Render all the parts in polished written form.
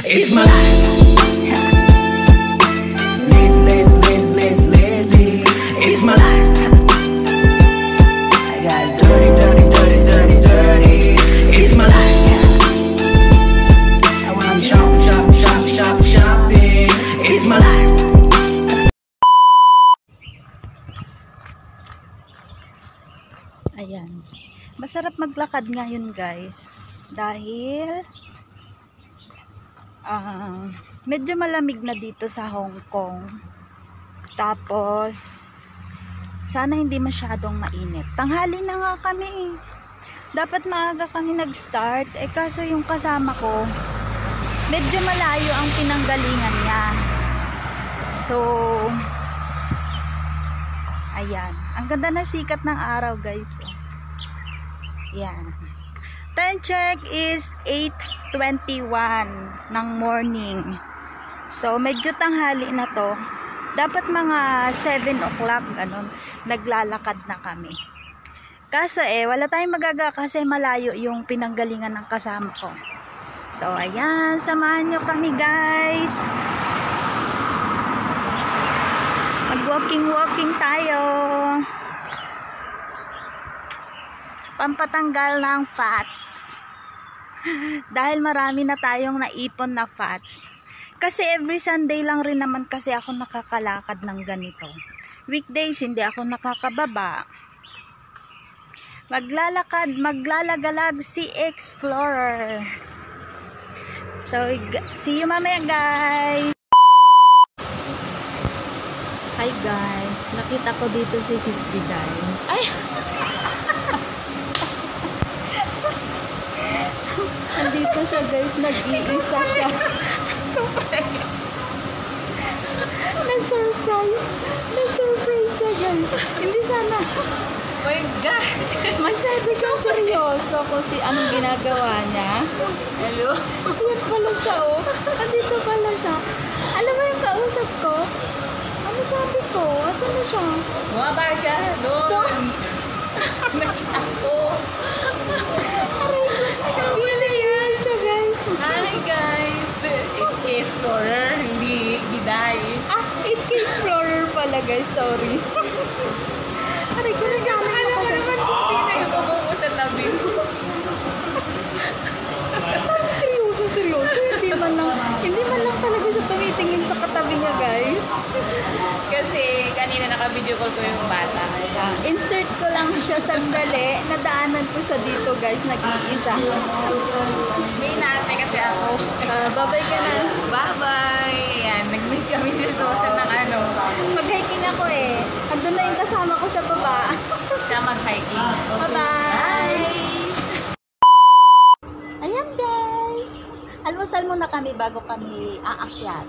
It's my life. Lazy, lazy, lazy, lazy, lazy. It's my life. I got dirty, dirty, dirty, dirty, dirty. It's my life. I wanna shop, shop, shop, shop, shopping. It's my life. Ayan. Masarap maglakad ngayon guys. Dahil medyo malamig na dito sa Hong Kong. Tapos sana hindi masyadong mainit. Tanghali na nga kami. Dapat maaga kami nag-start. Kaso yung kasama ko medyo malayo ang pinanggalingan niya. So ayan. Ang ganda na sikat ng araw guys. Ayan. Time check is 8:21 ng morning. So medyo tanghali na to. Dapat mga 7 o'clock ganun. Naglalakad na kami. Kaso wala tayong magagawa kasi malayo yung pinanggalingan ng kasama ko. So ayan, samahan nyo kami guys. Mag-walking tayo. Pampatanggal ng fats. Dahil marami na tayong naipon na fats. Kasi every Sunday lang rin naman kasi ako nakakalakad ng ganito. Weekdays hindi ako nakakababa. Maglalagalag si Explorer. So, see you mamaya guys. Hi guys, nakita ko dito si Sis Biday. Ay! Nandito siya guys, nag-iisa siya. Na-surprise siya guys. Hindi sana. Oh my God! Masyado siyang seryoso kung anong ginagawa niya. Hello? Yan pala siya oh. Nandito pala siya. Alam mo yung kausap ko? Ano sabi ko? Asan na siya? Bumaba siya doon. Nakita ko. Hi guys! HK Explorer, hindi Biday. HK Explorer pala guys, sorry. Aray ko na sana. Alam mo naman kung sino yung umupo sa tabi ko. Seryoso. Hindi man lang talaga siya tumitingin sa katabi niya guys. Kasi kanina naka-video call ko yung bata. Insert ko lang siya sandali. Nadaanan ko siya dito guys, nag-iisa. May inaantay kasi ako. Bye-bye ka na. Bye-bye! Ayan, nag-meet kami sa Susan ng ano. Mag-hiking ako Andun na yung kasama ko sa baba. Siya mag-hiking. Bye-bye! Ayan guys! Almusal muna kami bago kami aakyat.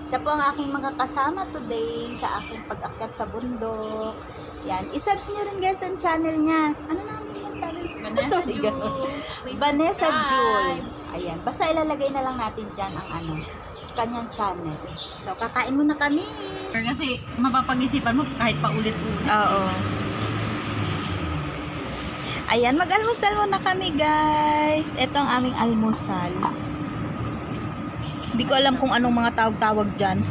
Siya po ang aking mga kasama today sa aking pag-akyat sa bundok. Yan. I-subs nyo rin guys ang channel niya. Ano namin yung channel? Vanessa Jewel. Ayan. Basta ilalagay na lang natin dyan ang kanyang channel. So, kakain muna kami. Kasi mapapag-isipan mo kahit pa ulit-ulit. Oo. Ayan. Mag-almusal muna kami guys. Ito ang aming almusal. Hindi ko alam kung anong mga tawag-tawag dyan.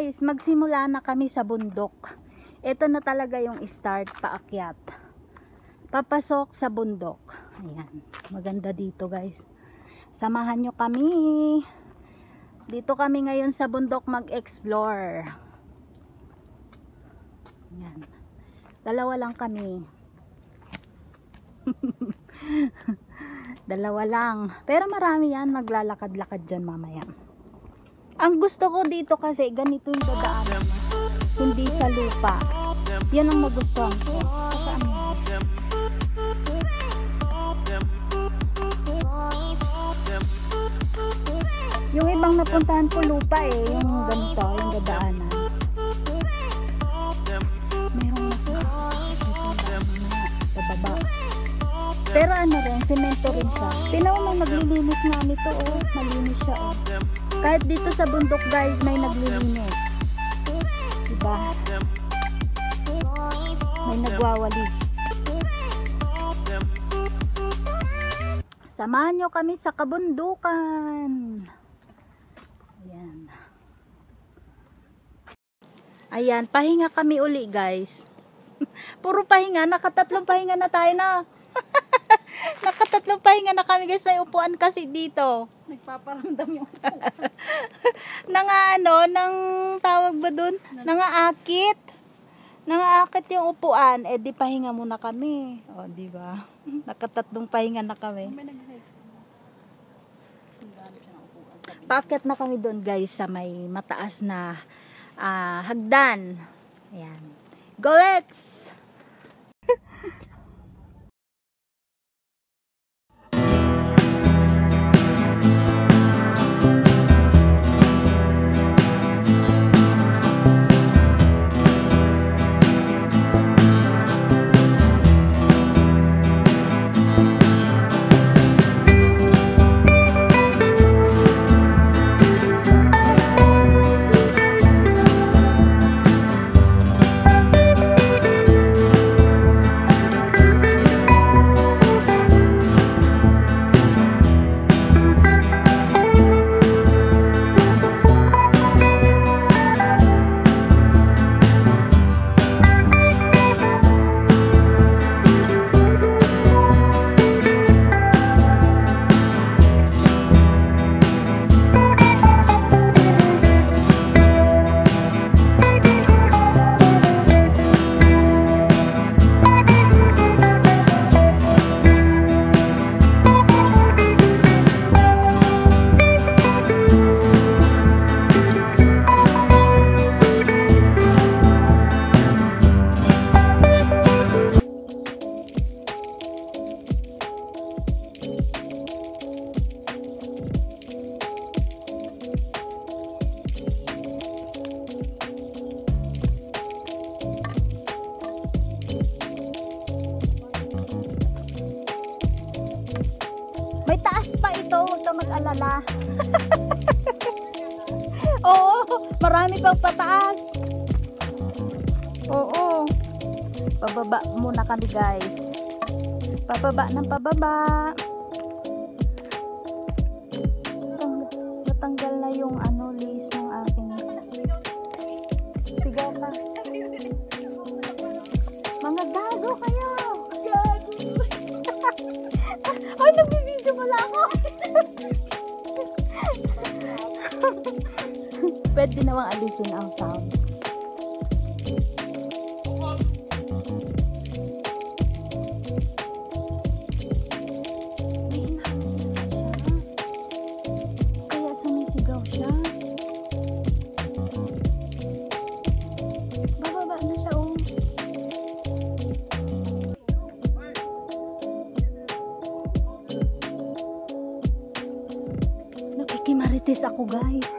guys, magsimula na kami sa bundok. Ito na talaga yung start, paakyat. Papasok sa bundok. Ayan, maganda dito guys. Samahan nyo kami. Dito kami ngayon sa bundok mag-explore. Ayan. Dalawa lang kami. Dalawa lang. Pero marami yan, maglalakad-lakad dyan mamaya. Ang gusto ko dito kasi ganito yung dadaanan. Hindi sa lupa. Yan ang nagustuhan ko. Saan yan? Yung ibang napuntahan ko lupa eh. Yung ganito, yung dadaanan. Meron na pababa. Pero ano rin, semento rin siya. Tinaw mo maglilinis nga nito oh. Malinis siya oh. Kahit dito sa bundok guys, may naglilinis. Diba? May nagwawalis. Samahan nyo kami sa kabundukan. Ayan. Ayan, pahinga kami uli guys. Puro pahinga, nakatatlong pahinga na tayo na. Nakatatlong pahinga na kami guys, may upuan kasi dito. Nagpaparamdam yung nang nang tawag ba dun? Nangaakit. Nangaakit yung upuan, eh di pahinga muna kami. O, di ba? Nakatatlong pahinga na kami. Paakyat na kami doon guys sa may mataas na hagdan. Ayan. Go let's! May taas pa ito, huwag ka mag-alala. Oo, marami pang pataas. Oo. Pababa muna kami guys. Pababa ng pababa. Natanggal na yung lace ng aking. Sigaw ka. Mga gago kayo. Ay, nagbibideo pala ako. Pwede namang alisin ang sounds. May inahuli siya. Kaya sumisigaw siya. Bababa na siya oh. Nakikimarites ako guys.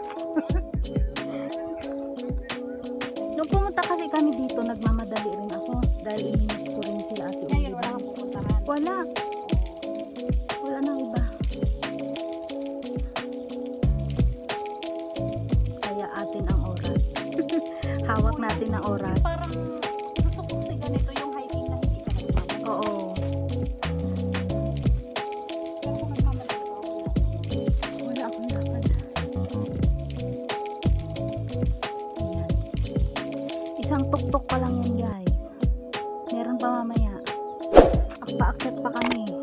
Nung pumunta kasi kami dito, nagmamadali rin ako dahil ininit ko rin sila ate Uli. Ngayon, wala kang pupuntahan? Wala. Wala nang iba. Kaya atin ang oras. Hawak natin ang oras. Parang gusto ko kasi ganito yung hiking na hindi ka nagmamadali. Oo. Pero kung nagmamadali ka, Wala akong lakad. Ayan. Isang tuktok pa lang yan guys. Meron pa mamaya. Paakyat pa kami.